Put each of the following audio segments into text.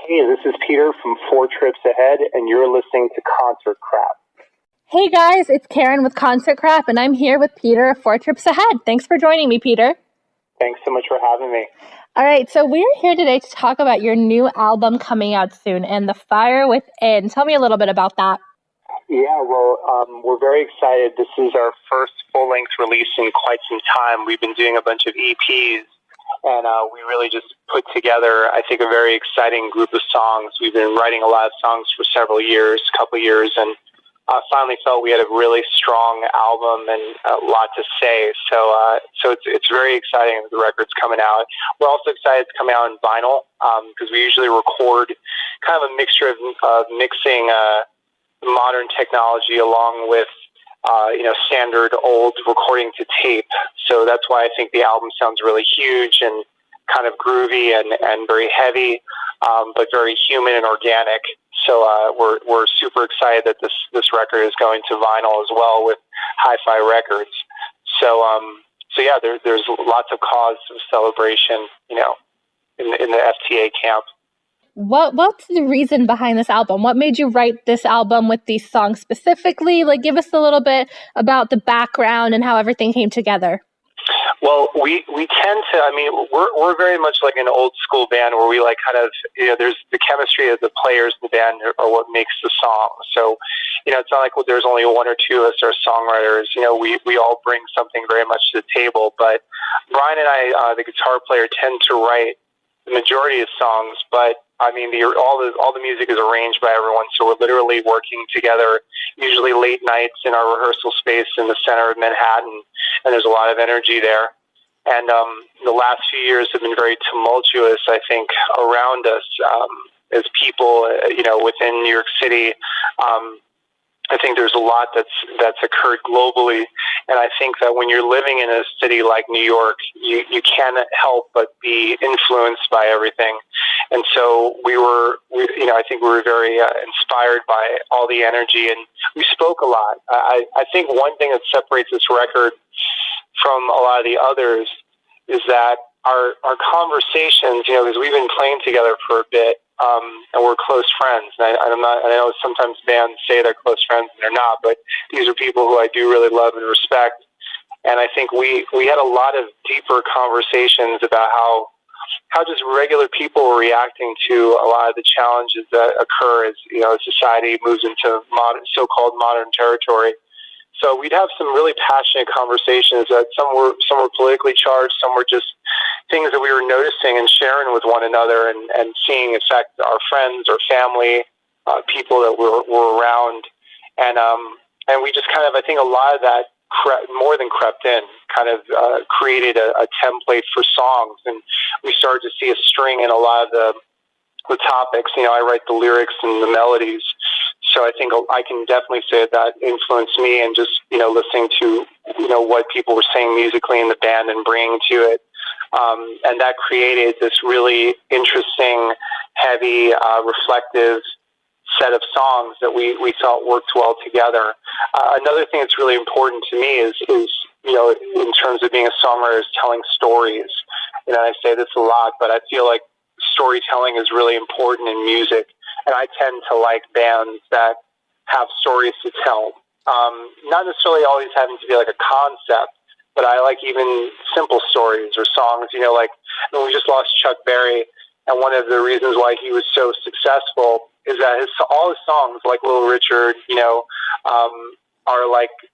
Hey, this is Peter from 4 Trips Ahead, and you're listening to Concert Crap. Hey guys, it's Karen with Concert Crap, and I'm here with Peter of 4 Trips Ahead. Thanks for joining me, Peter. Thanks so much for having me. All right, so we're here today to talk about your new album coming out soon, and The Fire Within. Tell me a little bit about that. Yeah, well, we're very excited. This is our first full-length release in quite some time. We've been doing a bunch of EPs, and we really just put together, I think, a very exciting group of songs. We've been writing a lot of songs for several years, and finally felt we had a really strong album and a lot to say. So it's very exciting that the record's coming out. We're also excited it's coming out in vinyl because we usually record kind of a mixture of mixing modern technology along with standard old recording to tape. So that's why I think the album sounds really huge and kind of groovy and very heavy, but very human and organic. So we're super excited that this record is going to vinyl as well with Hi-Fi Records. So yeah, there's lots of cause of celebration, in the FTA camp. What's the reason behind this album? What made you write this album with these songs specifically? Like, give us a little bit about the background and how everything came together. Well, we tend to, we're very much like an old school band where we like kind of, there's the chemistry of the players in the band are what makes the song. So, it's not like there's only one or two of us are songwriters. We all bring something very much to the table. But Brian and I, the guitar player, tend to write the majority of songs, but all the music is arranged by everyone, so we're literally working together, usually late nights in our rehearsal space in the center of Manhattan, and there's a lot of energy there. And the last few years have been very tumultuous, I think, around us as people, within New York City. I think there's a lot that's occurred globally, and I think that when you're living in a city like New York, you can't help but be influenced by everything. And so I think we were very inspired by all the energy, and we spoke a lot. I think one thing that separates this record from a lot of the others is that our conversations, because we've been playing together for a bit, and we're close friends. And I know sometimes bands say they're close friends and they're not, but these are people who I do really love and respect. And I think we had a lot of deeper conversations about how just regular people were reacting to a lot of the challenges that occur as society moves into so-called modern territory. So we'd have some really passionate conversations that some were politically charged, some were just things that we were noticing and sharing with one another and seeing affect our friends or family, people that were around. And we just kind of, I think a lot of that more than crept in, kind of created a template for songs. And we started to see a string in a lot of the topics. I write the lyrics and the melodies. So I think I can definitely say that influenced me, and just, listening to, what people were saying musically in the band and bringing to it. And that created this really interesting, heavy, reflective set of songs that we felt worked well together. Another thing that's really important to me is in terms of being a songwriter, is telling stories. I say this a lot, but I feel like storytelling is really important in music. And I tend to like bands that have stories to tell. Not necessarily always having to be like a concept, but I like even simple stories or songs. Like we just lost Chuck Berry, and one of the reasons why he was so successful is that all his songs, like Little Richard,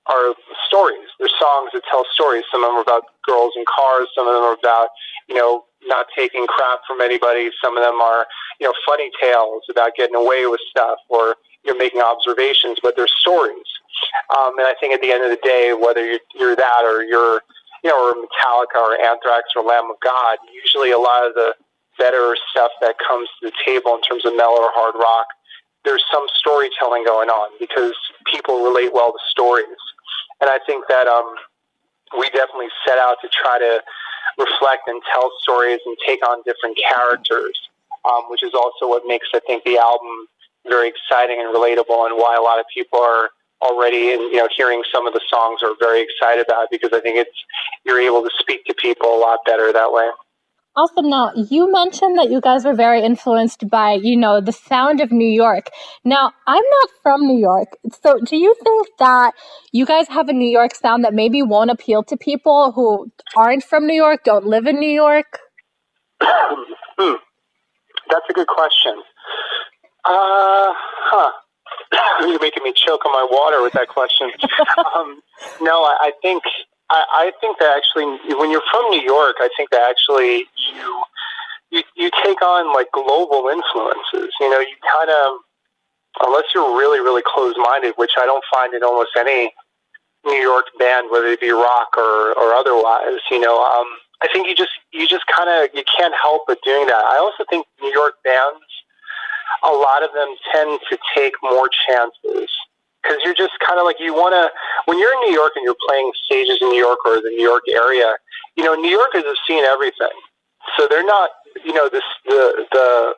are stories. They're songs that tell stories. Some of them are about girls and cars. Some of them are about not taking crap from anybody. Some of them are funny tales about getting away with stuff, or you're making observations, but they're stories. And I think at the end of the day, whether you're that or you're or Metallica or Anthrax or Lamb of God, usually a lot of the better stuff that comes to the table in terms of metal or hard rock, there's some storytelling going on because people relate well to stories. And I think that we definitely set out to try to reflect and tell stories and take on different characters, which is also what makes, I think, the album very exciting and relatable, and why a lot of people are already, and hearing some of the songs are very excited about it, because I think you're able to speak to people a lot better that way. Awesome. Now, you mentioned that you guys were very influenced by, the sound of New York. Now, I'm not from New York. So do you think that you guys have a New York sound that maybe won't appeal to people who aren't from New York, don't live in New York? That's a good question. You're making me choke on my water with that question. No, I think that actually, when you're from New York, I think that actually you take on like global influences. You kind of, unless you're really, really closed-minded, which I don't find in almost any New York band, whether it be rock or otherwise. I think you just kind of, you can't help but doing that. I also think New York bands, a lot of them tend to take more chances. Because you're just kind of like, when you're in New York and you're playing stages in New York or the New York area, New Yorkers have seen everything. So they're not, the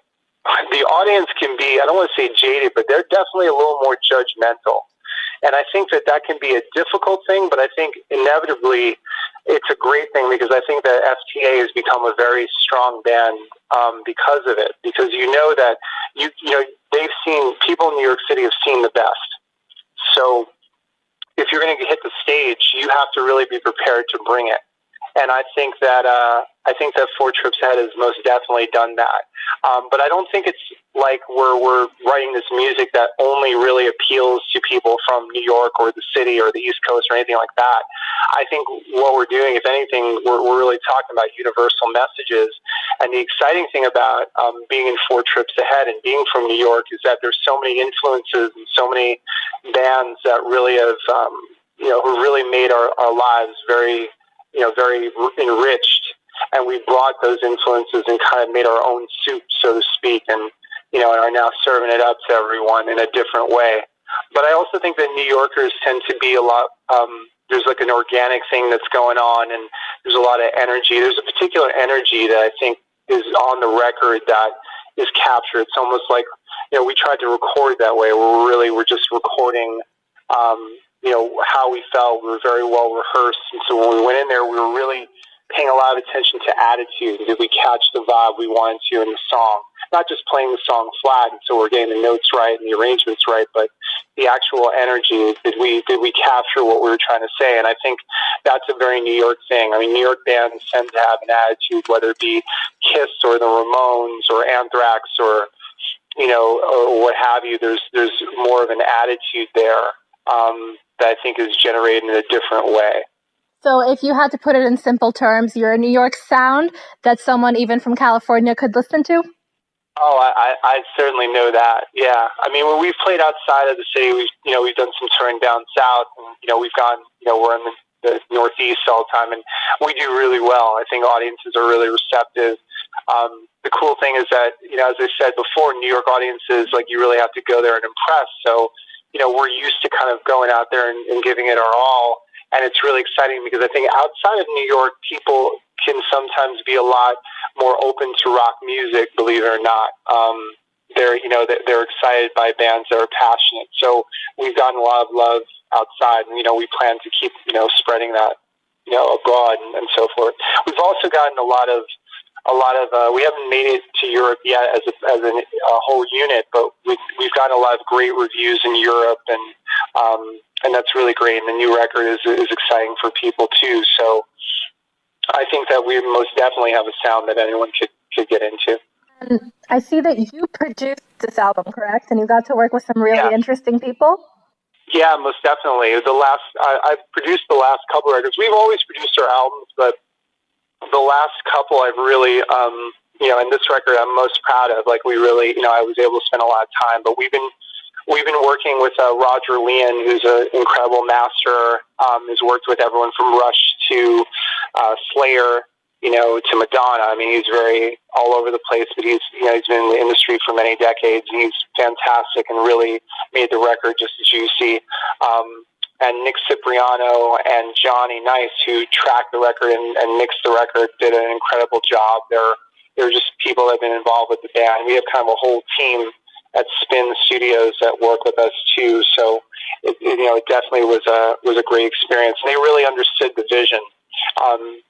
audience can be, I don't want to say jaded, but they're definitely a little more judgmental. And I think that can be a difficult thing, but I think inevitably it's a great thing, because I think that FTA has become a very strong band because of it. Because that they've seen, people in New York City have seen the best. So if you're going to hit the stage, you have to really be prepared to bring it. And I think that Four Trips Ahead has most definitely done that. But I don't think it's like we're writing this music that only really appeals to people from New York or the city or the East Coast or anything like that. I think what we're doing, if anything, we're really talking about universal messages. And the exciting thing about being in Four Trips Ahead and being from New York is that there's so many influences and so many bands that really have, who really made our lives very, very enriched. And we brought those influences and kind of made our own soup, so to speak, and are now serving it up to everyone in a different way. But I also think that New Yorkers tend to be a lot, there's like an organic thing that's going on, and there's a lot of energy. There's a particular energy that I think is on the record that is captured. It's almost like, we tried to record that way, where we're just recording, how we felt. We were very well rehearsed. And so when we went in there, we were really paying a lot of attention to attitude. Did we catch the vibe we wanted to in the song? Not just playing the song flat, and so we're getting the notes right and the arrangements right, but the actual energy. Did we capture what we were trying to say? And I think that's a very New York thing. I mean, New York bands tend to have an attitude, whether it be Kiss or the Ramones or Anthrax or or what have you. There's more of an attitude there that I think is generated in a different way. So if you had to put it in simple terms, you're a New York sound that someone even from California could listen to? Oh, I certainly know that. Yeah. I mean, when we've played outside of the city, we've done some touring down south, and, we've gone, we're in the Northeast all the time, and we do really well. I think audiences are really receptive. The cool thing is that, as I said before, New York audiences, like, you really have to go there and impress. So, we're used to kind of going out there and giving it our all. And it's really exciting because I think outside of New York, people can sometimes be a lot more open to rock music, believe it or not. They're excited by bands that are passionate. So we've gotten a lot of love outside, and, we plan to keep, spreading that, abroad and so forth. We've also gotten a lot of, we haven't made it to Europe yet as a whole unit, but we've gotten a lot of great reviews in Europe, and that's really great. And the new record is exciting for people too. So I think that we most definitely have a sound that anyone could get into. And I see that you produced this album, correct? And you got to work with some really interesting people? Yeah, most definitely. I've produced the last couple records. We've always produced our albums, but the last couple I've really, and this record I'm most proud of. Like, we really, I was able to spend a lot of time, but we've been working with Roger Leon, who's an incredible master, who's worked with everyone from Rush to Slayer, to Madonna. I mean, he's very all over the place, but he's been in the industry for many decades, and he's fantastic and really made the record just juicy. And Nick Cipriano and Johnny Nice, who tracked the record and mixed the record, did an incredible job. They're just people that have been involved with the band. We have kind of a whole team at Spin Studios that work with us too. So it definitely was a great experience. They really understood the vision.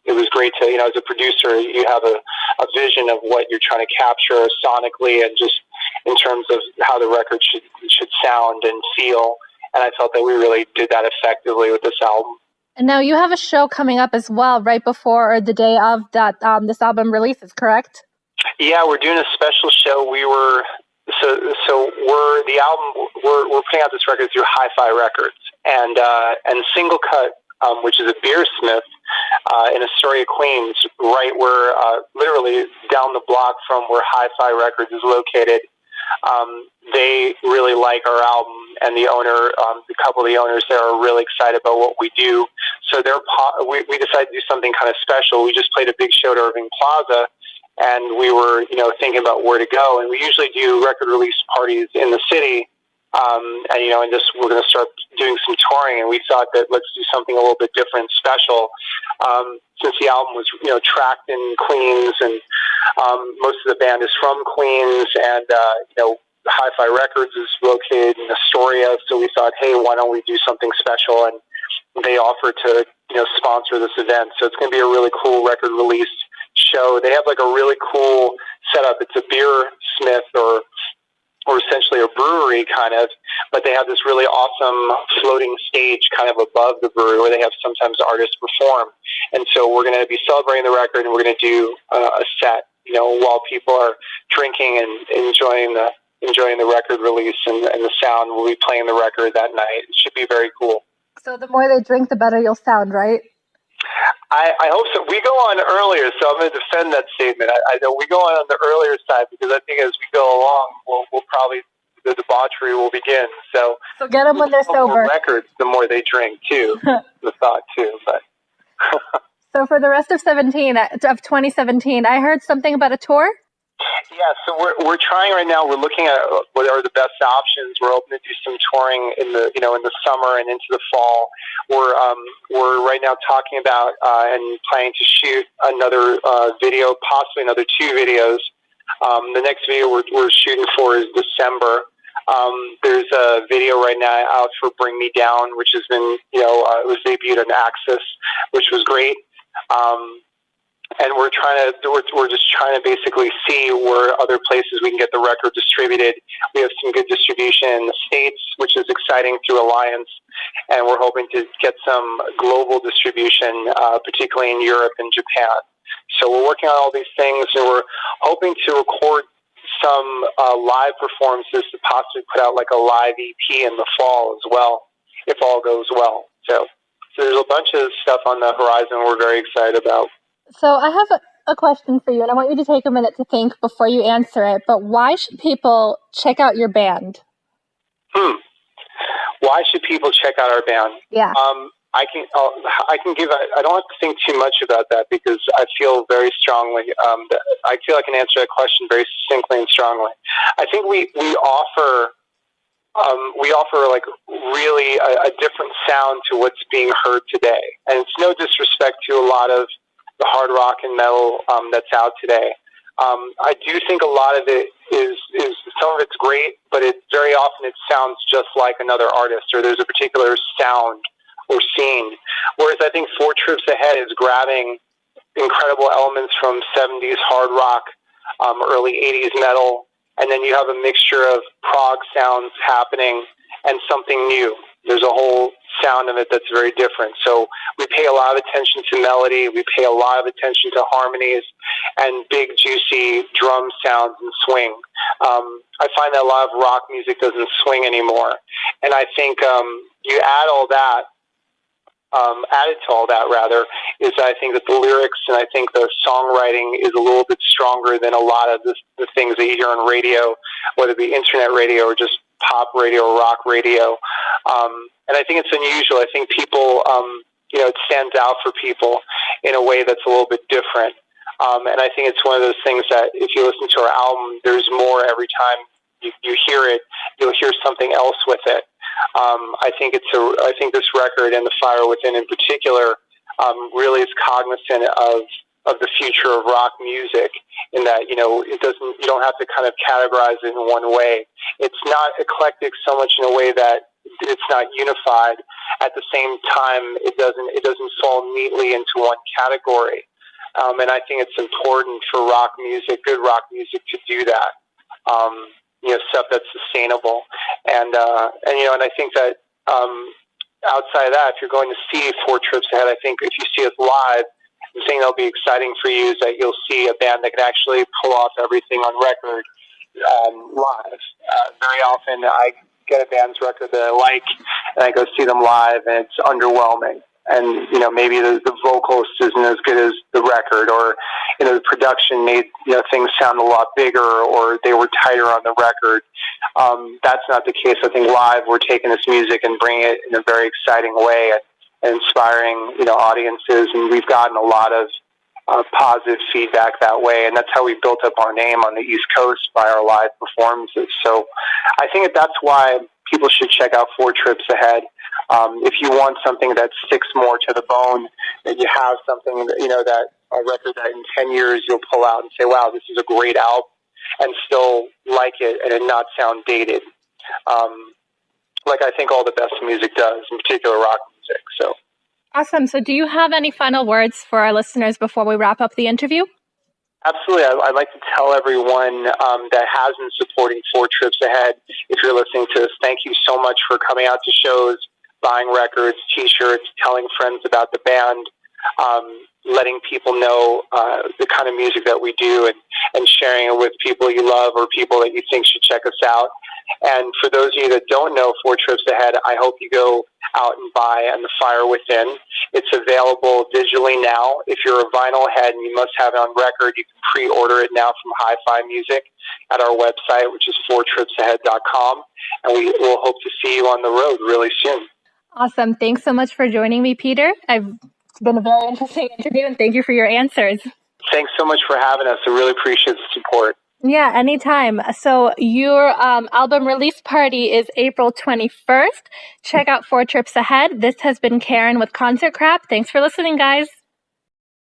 it was great to, as a producer, you have a vision of what you're trying to capture sonically and just in terms of how the record should sound and feel. And I felt that we really did that effectively with this album. And now you have a show coming up as well, right before or the day of that this album releases, correct? Yeah, we're doing a special show. We're putting out this record through Hi-Fi Records and Single Cut, which is a beersmith in Astoria, Queens, right where literally down the block from where Hi-Fi Records is located. They really like our album, and the owner, a couple of the owners there are really excited about what we do. So we decided to do something kind of special. We just played a big show at Irving Plaza, and we were, thinking about where to go. And we usually do record release parties in the city, and just we're going to start doing some touring. And we thought that let's do something a little bit different, special, since the album was, tracked in Queens, and most of the band is from Queens, and Hi-Fi Records is located in Astoria. So we thought, hey, why don't we do something special? And they offered to, sponsor this event. So it's going to be a really cool record release show. They have like a really cool setup. It's a beer smith or essentially a brewery kind of, but they have this really awesome floating stage kind of above the brewery where they have sometimes artists perform. And so we're going to be celebrating the record, and we're going to do a set, while people are drinking and enjoying the record release and the sound. We'll be playing the record that night. It should be very cool. So the more they drink, the better you'll sound, right? I hope so. We go on earlier, so I'm going to defend that statement. I know we go on the earlier side because I think as we go along, we'll probably, the debauchery will begin. So get them when they're sober. Records, the more they drink too. The thought too, but. So for the rest of 2017, I heard something about a tour. Yeah, so we're trying right now. We're looking at what are the best options. We're hoping to do some touring in the summer and into the fall. We're right now talking about and planning to shoot another video, possibly another 2 videos. The next video we're shooting for is December. There's a video right now out for Bring Me Down, which has been it was debuted on Axis, which was great. And we're just trying to basically see where other places we can get the record distributed. We have some good distribution in the States, which is exciting through Alliance, and we're hoping to get some global distribution, particularly in Europe and Japan. So we're working on all these things, and we're hoping to record some live performances to possibly put out like a live EP in the fall as well, if all goes well. So there's a bunch of stuff on the horizon we're very excited about. So I have a question for you, and I want you to take a minute to think before you answer it. But why should people check out your band? Why should people check out our band? Yeah. I can give. I don't have to think too much about that because I feel very strongly. I feel I can answer that question very succinctly and strongly. I think we offer like really a different sound to what's being heard today, and it's no disrespect to a lot of the hard rock and metal that's out today. I do think a lot of it is some of it's great, but very often it sounds just like another artist, or there's a particular sound or scene. Whereas I think Four Trips Ahead is grabbing incredible elements from 70s hard rock, early 80s metal, and then you have a mixture of prog sounds happening and something new. There's a whole sound of it that's very different. So we pay a lot of attention to melody. We pay a lot of attention to harmonies and big, juicy drum sounds and swing. I find that a lot of rock music doesn't swing anymore. And I think you add all that, added to all that, rather, is I think that the lyrics and I think the songwriting is a little bit stronger than a lot of the things that you hear on radio, whether it be internet radio or just pop radio or rock radio. And I think it's unusual. I think people, it stands out for people in a way that's a little bit different. And I think it's one of those things that if you listen to our album, there's more every time you hear it, you'll hear something else with it. I think this record and The Fire Within in particular really is cognizant of the future of rock music, in that you don't have to kind of categorize it in one way. It's not eclectic so much in a way that it's not unified, at the same time, it doesn't fall neatly into one category. And I think it's important for rock music, good rock music, to do that. Stuff that's sustainable, and I think that outside of that, if you're going to see Four Trips Ahead, I think if you see us live, the thing that'll be exciting for you is that you'll see a band that can actually pull off everything on record live. Very often, I get a band's record that I like, and I go see them live, and it's underwhelming. And maybe the vocalist isn't as good as the record, or the production made things sound a lot bigger, or they were tighter on the record. That's not the case. I think live we're taking this music and bringing it in a very exciting way and inspiring audiences, and we've gotten a lot of positive feedback that way, and that's how we built up our name on the East Coast by our live performances. So I think that's why people should check out Four Trips Ahead. If you want something that sticks more to the bone, that you have something that a record that in 10 years you'll pull out and say, wow, this is a great album, and still like it and it not sound dated, like I think all the best music does, in particular rock music. So awesome. So do you have any final words for our listeners before we wrap up the interview? Absolutely. I'd like to tell everyone that has been supporting Four Trips Ahead, if you're listening to this, thank you so much for coming out to shows, buying records, T-shirts, telling friends about the band, letting people know the kind of music that we do, and sharing it with people you love or people that you think should check us out. And for those of you that don't know Four Trips Ahead, I hope you go out and buy And the Fire Within. It's available digitally now. If you're a vinyl head and you must have it on record, you can pre-order it now from Hi-Fi Music at our website, which is fourtripsahead.com. And we will hope to see you on the road really soon. Awesome. Thanks so much for joining me, Peter. It's been a very interesting interview, and thank you for your answers. Thanks so much for having us. I really appreciate the support. Yeah, anytime. So your album release party is April 21st. Check out Four Trips Ahead. This has been Karen with Concert Crap. Thanks for listening, guys.